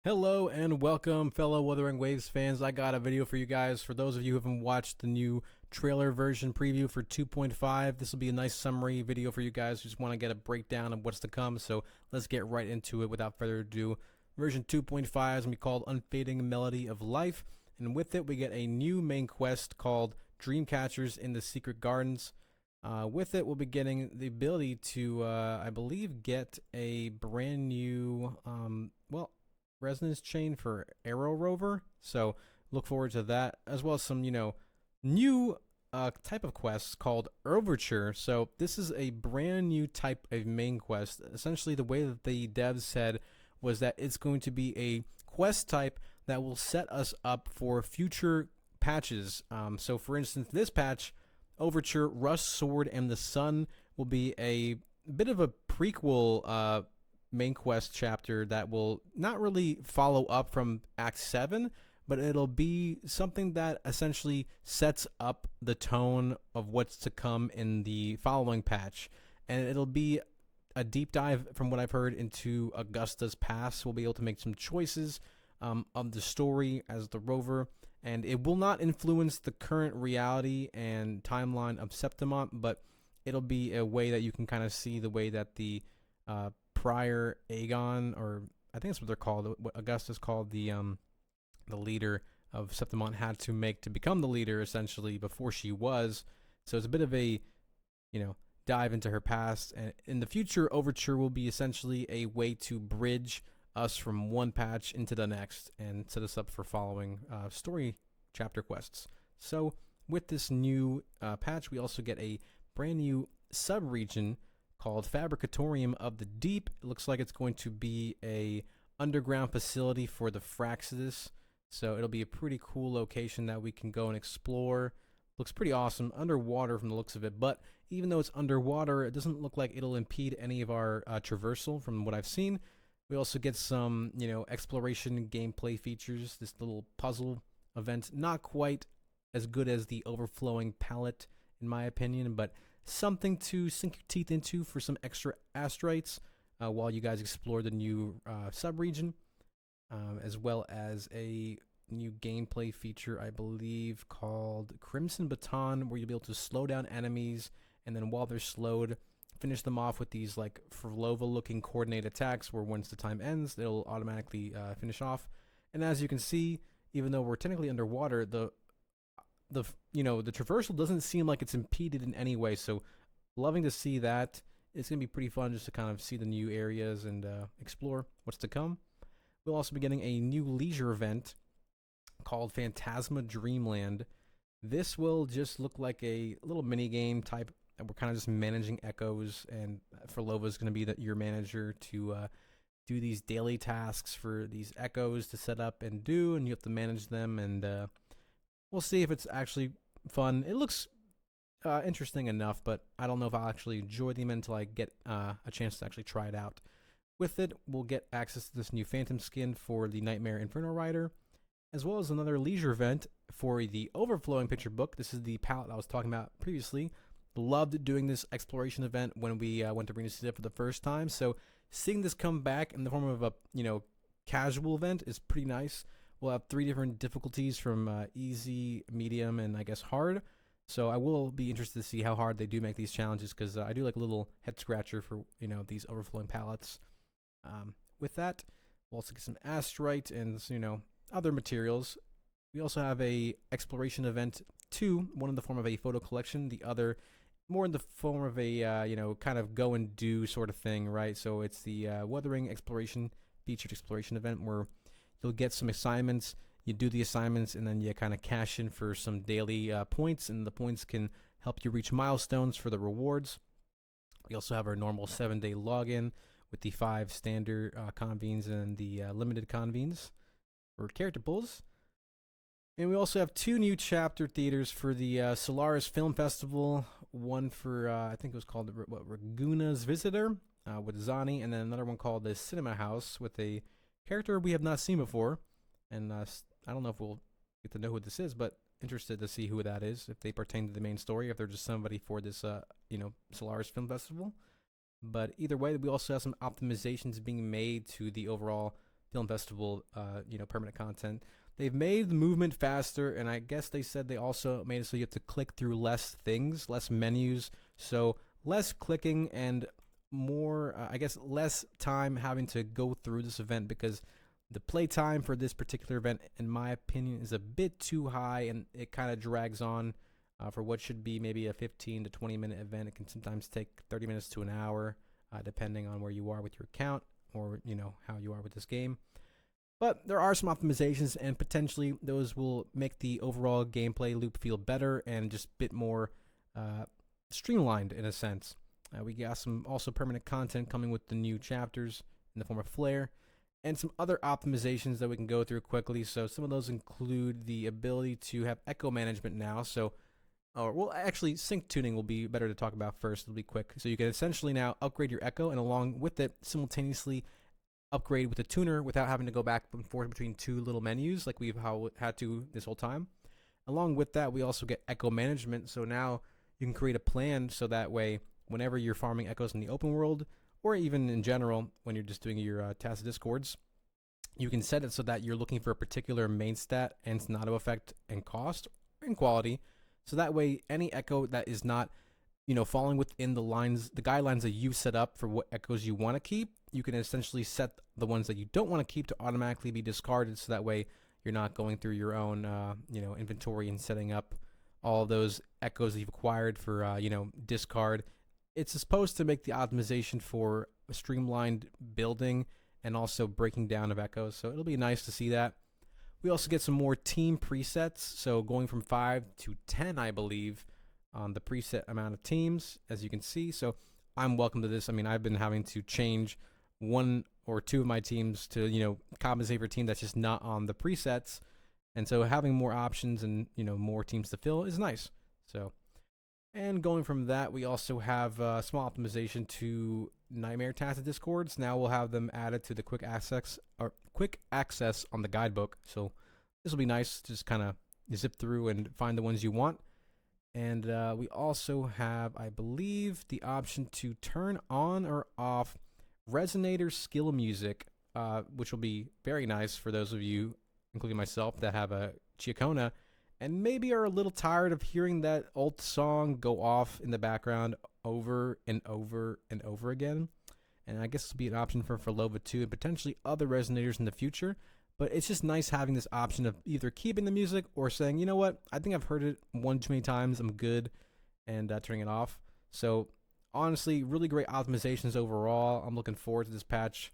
Hello and welcome, fellow Wuthering Waves fans. I got a video for you guys. For those of you who haven't watched the new trailer version preview for 2.5, this will be a nice summary video for you guys who just want to get a breakdown of what's to come. So let's get right into it without further ado. Version 2.5 is going to be called Unfading Melody of Life, and with it we get a new main quest called Dreamcatchers in the Secret Gardens. With it, we'll be getting the ability to, I believe, get a brand new, resonance chain for Arrow Rover. So look forward to that, as well as some, new type of quests called Overture. So this is a brand new type of main quest. Essentially, the way that the devs said was that it's going to be a quest type that will set us up for future patches. So for instance, this patch, Overture, Rust, Sword, and the Sun, will be a bit of a prequel main quest chapter that will not really follow up from Act 7, but it'll be something that essentially sets up the tone of what's to come in the following patch. And it'll be a deep dive, from what I've heard, into Augusta's past. We'll be able to make some choices of the story as the rover, and it will not influence the current reality and timeline of Septimont, but it'll be a way that you can kind of see the way that the prior Aegon, or I think that's what they're called, what Augusta's called, the leader of Septimont, had to make to become the leader essentially before she was. So it's a bit of a, dive into her past. And in the future, Overture will be essentially a way to bridge us from one patch into the next and set us up for following story chapter quests. So with this new patch, we also get a brand new sub-region called Fabricatorium of the Deep. It looks like it's going to be a underground facility for the Fraxidus. So it'll be a pretty cool location that we can go and explore. Looks pretty awesome, underwater from the looks of it, but even though it's underwater, it doesn't look like it'll impede any of our traversal from what I've seen. We also get some, exploration gameplay features. This little puzzle event, not quite as good as the Overflowing Palette, in my opinion, but something to sink your teeth into for some extra asteroids while you guys explore the new sub-region, as well as a new gameplay feature, I believe, called Crimson Baton, where you'll be able to slow down enemies, and then while they're slowed, finish them off with these like Furlova-looking coordinated attacks, where once the time ends, it'll automatically finish off. And as you can see, even though we're technically underwater, the traversal doesn't seem like it's impeded in any way. So loving to see that. It's gonna be pretty fun just to kind of see the new areas and explore what's to come. We'll also be getting a new leisure event called Phantasma Dreamland. This will just look like a little mini game type. We're kind of just managing echoes, and Furlova is going to be your manager to do these daily tasks for these echoes to set up and do, and you have to manage them, and we'll see if it's actually fun. It looks interesting enough, but I don't know if I'll actually enjoy them until I get a chance to actually try it out. With it, we'll get access to this new Phantom skin for the Nightmare Inferno Rider, as well as another leisure event for the Overflowing Picture Book. This is the palette I was talking about previously. Loved doing this exploration event when we went to Arena City for the first time, so seeing this come back in the form of a casual event is pretty nice. We'll have 3 different difficulties from easy, medium, and I guess hard. So I will be interested to see how hard they do make these challenges, because I do like a little head scratcher for these overflowing palettes. With that, we'll also get some astrite and other materials. We also have a exploration event 2, one in the form of a photo collection, the other more in the form of a kind of go and do sort of thing, right? So it's the Wuthering Exploration featured exploration event, where you'll get some assignments. You do the assignments, and then you kind of cash in for some daily points, and the points can help you reach milestones for the rewards. We also have our normal 7-day login with the 5 standard convenes and the limited convenes for character pulls. And we also have 2 new chapter theaters for the Solaris Film Festival. One for, I think it was called Raguna's Visitor with Zani, and then another one called the Cinema House with a character we have not seen before. And I don't know if we'll get to know who this is, but interested to see who that is, if they pertain to the main story, if they're just somebody for this, Solaris Film Festival. But either way, we also have some optimizations being made to the overall Film Festival, permanent content. They've made the movement faster, and I guess they said they also made it so you have to click through less things, less menus, so less clicking and more, I guess, less time having to go through this event because the play time for this particular event, in my opinion, is a bit too high and it kind of drags on for what should be maybe a 15 to 20-minute event. It can sometimes take 30 minutes to an hour, depending on where you are with your account or how you are with this game. But there are some optimizations, and potentially those will make the overall gameplay loop feel better and just a bit more streamlined in a sense. We got some also permanent content coming with the new chapters in the form of Flare, and some other optimizations that we can go through quickly. So some of those include the ability to have echo management now. So, actually, sync tuning will be better to talk about first. It'll be quick. So you can essentially now upgrade your echo, and along with it, simultaneously upgrade with a tuner without having to go back and forth between two little menus like we've had to this whole time. Along with that, we also get echo management. So now you can create a plan so that way, whenever you're farming echoes in the open world, or even in general, when you're just doing your Tacit Discords, you can set it so that you're looking for a particular main stat and Sonato effect and cost and quality. So that way, any echo that is not, falling within the guidelines that you set up for what echoes you want to keep, you can essentially set the ones that you don't want to keep to automatically be discarded. So that way, you're not going through your own, inventory and setting up all those echoes that you've acquired for, discard. It's supposed to make the optimization for a streamlined building and also breaking down of echoes. So it'll be nice to see that. We also get some more team presets. So going from 5 to 10, I believe, on the preset amount of teams, as you can see. So I'm welcome to this. I mean, I've been having to change one or two of my teams to, compensate for a team that's just not on the presets. And so having more options and, more teams to fill is nice. So, and going from that, we also have small optimization to Nightmare Tacit Discords. Now we'll have them added to the quick access on the guidebook. So this will be nice to just kind of zip through and find the ones you want. And we also have, I believe, the option to turn on or off resonator skill music, which will be very nice for those of you, including myself, that have a Chiacona and maybe are a little tired of hearing that old song go off in the background over and over and over again. And I guess this will be an option for Lova 2 and potentially other resonators in the future. But it's just nice having this option of either keeping the music or saying, you know what, I think I've heard it one too many times, I'm good, and turning it off. So honestly, really great optimizations overall. I'm looking forward to this patch,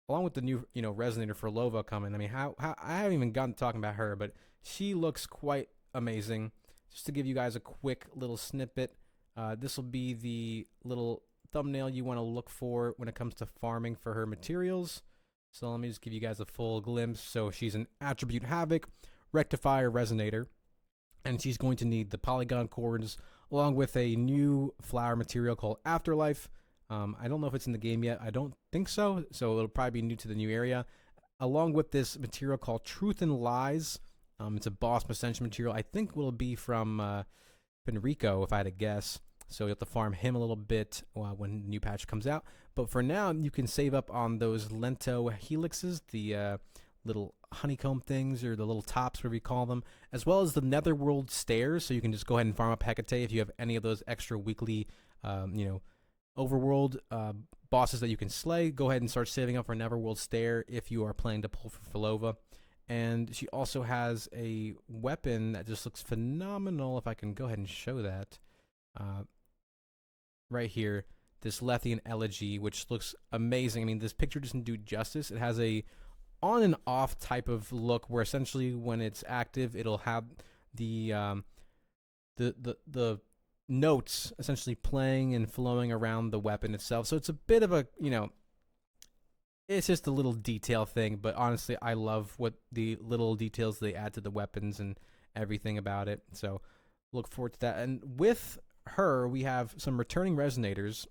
along with the new, resonator for Lova coming. I mean, how I haven't even gotten to talking about her, but she looks quite amazing. Just to give you guys a quick little snippet, this will be the little thumbnail you want to look for when it comes to farming for her materials. So let me just give you guys a full glimpse. So she's an Attribute Havoc, Rectifier, Resonator, and she's going to need the Polygon Chords along with a new flower material called Afterlife. I don't know if it's in the game yet. I don't think so. So it'll probably be new to the new area. Along with this material called Truth and Lies. It's a boss ascension material. I think will be from Penrico, if I had to guess. So you'll have to farm him a little bit when the new patch comes out. But for now, you can save up on those Lento helixes, the little honeycomb things, or the little tops, whatever you call them, as well as the Netherworld stairs. So you can just go ahead and farm up Hecate if you have any of those extra weekly, overworld bosses that you can slay. Go ahead and start saving up for Netherworld stair if you are planning to pull for Filova. And she also has a weapon that just looks phenomenal. If I can go ahead and show that. Right here, this Lethian Elegy, which looks amazing. I mean, this picture doesn't do justice. It has a on and off type of look where essentially when it's active, it'll have the notes essentially playing and flowing around the weapon itself. So it's a bit of a, it's just a little detail thing, but honestly, I love what the little details they add to the weapons and everything about it. So look forward to that. And with her, we have some returning resonators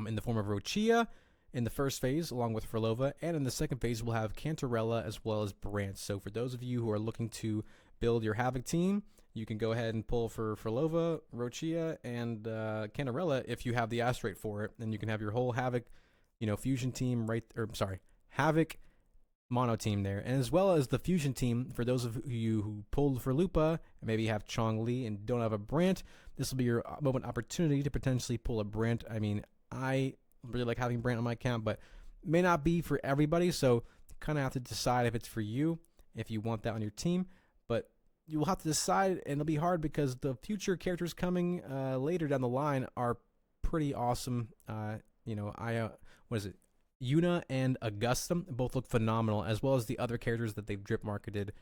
in the form of Rochia in the first phase, along with Frolova, and in the second phase, we'll have Cantarella as well as Brant. So for those of you who are looking to build your Havoc team, you can go ahead and pull for Frolova, Rochia, and Cantarella if you have the Astrate for it, and you can have your whole Havoc, fusion team Havoc mono team there, and as well as the fusion team. For those of you who pulled for Lupa and maybe have Chong Li and don't have a Brant, this will be your moment opportunity to potentially pull a Brant. I mean, I really like having Brant on my account, but may not be for everybody, so kind of have to decide if it's for you, if you want that on your team. But you will have to decide, and it'll be hard because the future characters coming later down the line are pretty awesome. What is it? Yuna and Augustum both look phenomenal, as well as the other characters that they've drip marketed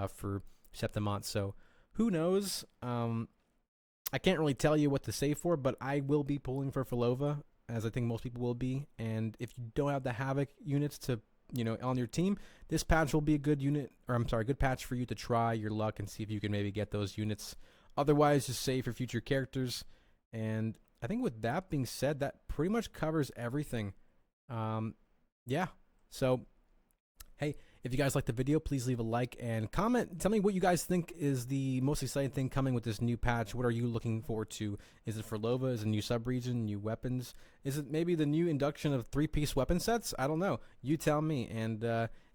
for Septimont. So who knows? I can't really tell you what to say for, but I will be pulling for Filova, as I think most people will be. And if you don't have the Havoc units to on your team, this patch will be a good good patch for you to try your luck and see if you can maybe get those units. Otherwise, just save for future characters. And I think with that being said, that pretty much covers everything. Yeah. So, hey, if you guys like the video, please leave a like and comment. Tell me what you guys think is the most exciting thing coming with this new patch. What are you looking forward to? Is it for Lova? Is it a new sub-region, new weapons? Is it maybe the new induction of 3-piece weapon sets? I don't know. You tell me. And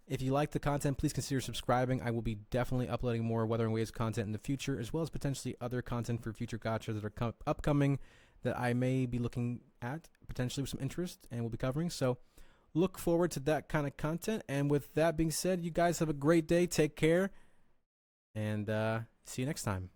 if you like the content, please consider subscribing. I will be definitely uploading more Wuthering Waves content in the future, as well as potentially other content for future gachas that are upcoming that I may be looking at potentially with some interest and will be covering. So look forward to that kind of content. And with that being said, you guys have a great day. Take care. And see you next time.